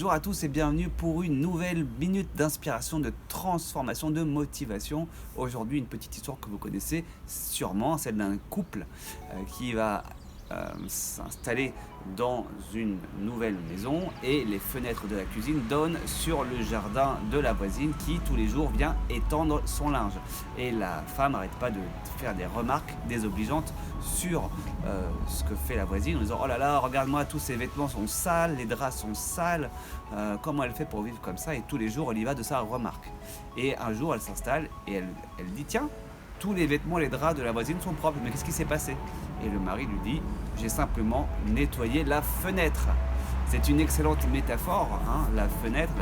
Bonjour à tous et bienvenue pour une nouvelle minute d'inspiration, de transformation, de motivation. Aujourd'hui, une petite histoire que vous connaissez sûrement, celle d'un couple qui va s'installer dans une nouvelle maison et les fenêtres de la cuisine donnent sur le jardin de la voisine qui tous les jours vient étendre son linge. Et la femme n'arrête pas de faire des remarques désobligeantes sur ce que fait la voisine en disant « Oh là là, regarde-moi, tous ses vêtements sont sales, les draps sont sales, comment elle fait pour vivre comme ça ?» Et tous les jours, elle y va de sa remarque. Et un jour, elle s'installe et elle dit « Tiens, tous les vêtements, les draps de la voisine sont propres, mais qu'est-ce qui s'est passé ?» Et le mari lui dit « J'ai simplement nettoyé la fenêtre. » C'est une excellente métaphore, hein, la fenêtre.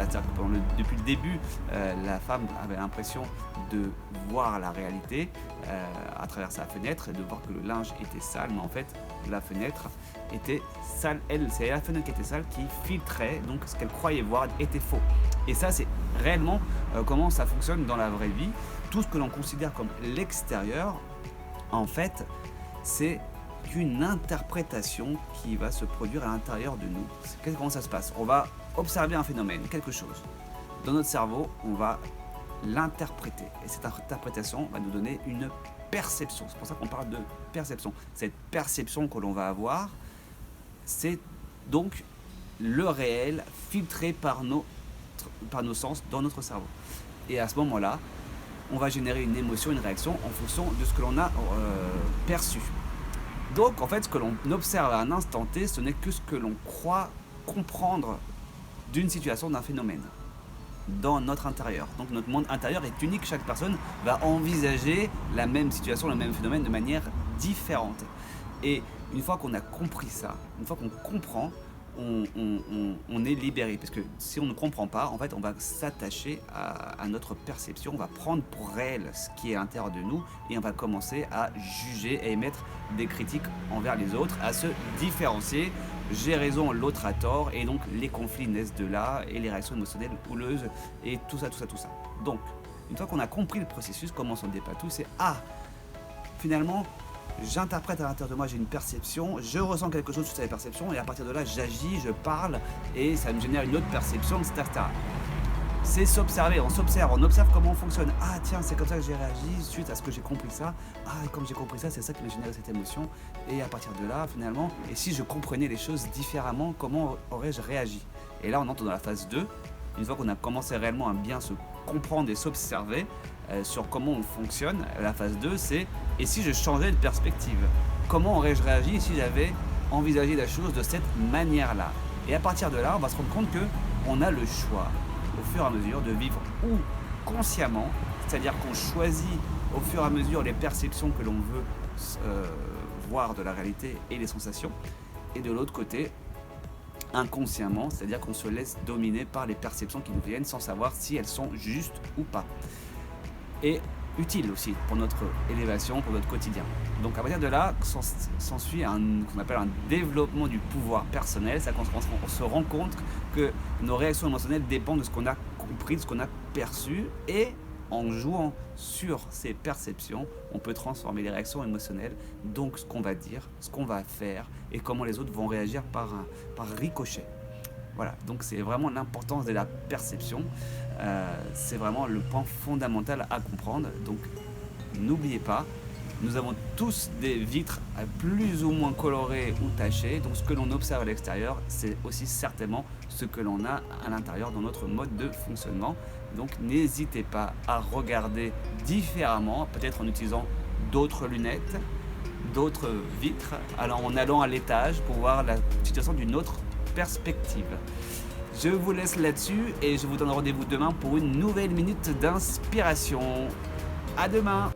Depuis le début, la femme avait l'impression de voir la réalité à travers sa fenêtre et de voir que le linge était sale, mais en fait, la fenêtre était sale. C'est la fenêtre qui était sale qui filtrait, donc ce qu'elle croyait voir était faux. Et ça, c'est réellement comment ça fonctionne dans la vraie vie. Tout ce que l'on considère comme l'extérieur, en fait, c'est qu'une interprétation qui va se produire à l'intérieur de nous. Comment ça se passe? On va observer un phénomène, quelque chose. Dans notre cerveau, on va l'interpréter. Et cette interprétation va nous donner une perception. C'est pour ça qu'on parle de perception. Cette perception que l'on va avoir, c'est donc le réel filtré par nos sens dans notre cerveau. Et à ce moment-là, on va générer une émotion, une réaction en fonction de ce que l'on a perçu. Donc, en fait, ce que l'on observe à un instant T, ce n'est que ce que l'on croit comprendre d'une situation, d'un phénomène, dans notre intérieur. Donc, notre monde intérieur est unique. Chaque personne va envisager la même situation, le même phénomène de manière différente. Et une fois qu'on a compris ça, une fois qu'on comprend, on est libéré. Parce que si on ne comprend pas, en fait, on va s'attacher à notre perception, on va prendre pour réel ce qui est à l'intérieur de nous et on va commencer à juger et émettre des critiques envers les autres, à se différencier. J'ai raison, l'autre a tort, et donc les conflits naissent de là et les réactions émotionnelles houleuses et tout ça. Donc, une fois qu'on a compris le processus, comment s'en dépatouille, c'est finalement, j'interprète à l'intérieur de moi, j'ai une perception, je ressens quelque chose sur cette perception et à partir de là, j'agis, je parle et ça me génère une autre perception, etc. C'est s'observer, on observe comment on fonctionne. Ah tiens, c'est comme ça que j'ai réagi suite à ce que j'ai compris ça. Ah, et comme j'ai compris ça, c'est ça qui m'a généré cette émotion. Et à partir de là, finalement, et si je comprenais les choses différemment, comment aurais-je réagi? Et là, on entre dans la phase 2. Une fois qu'on a commencé réellement à bien se comprendre et s'observer sur comment on fonctionne, la phase 2, c'est « et si je changeais de perspective? Comment aurais-je réagi si j'avais envisagé la chose de cette manière-là » Et à partir de là, on va se rendre compte qu'on a le choix, au fur et à mesure, de vivre ou consciemment, c'est-à-dire qu'on choisit au fur et à mesure les perceptions que l'on veut voir de la réalité et les sensations, et de l'autre côté, inconsciemment, c'est-à-dire qu'on se laisse dominer par les perceptions qui nous viennent sans savoir si elles sont justes ou pas. Et utile aussi pour notre élévation, pour notre quotidien. Donc à partir de là, s'ensuit qu'on appelle un développement du pouvoir personnel, c'est qu'on se rend compte que nos réactions émotionnelles dépendent de ce qu'on a compris, de ce qu'on a perçu, et en jouant sur ces perceptions, on peut transformer les réactions émotionnelles, donc ce qu'on va dire, ce qu'on va faire, et comment les autres vont réagir par ricochet. Voilà, donc c'est vraiment l'importance de la perception, c'est vraiment le point fondamental à comprendre. Donc n'oubliez pas, nous avons tous des vitres plus ou moins colorées ou tachées, donc ce que l'on observe à l'extérieur, c'est aussi certainement ce que l'on a à l'intérieur dans notre mode de fonctionnement. Donc n'hésitez pas à regarder différemment, peut-être en utilisant d'autres lunettes, d'autres vitres, en allant à l'étage pour voir la situation d'une autre perspective. Je vous laisse là-dessus et je vous donne rendez-vous demain pour une nouvelle minute d'inspiration. À demain!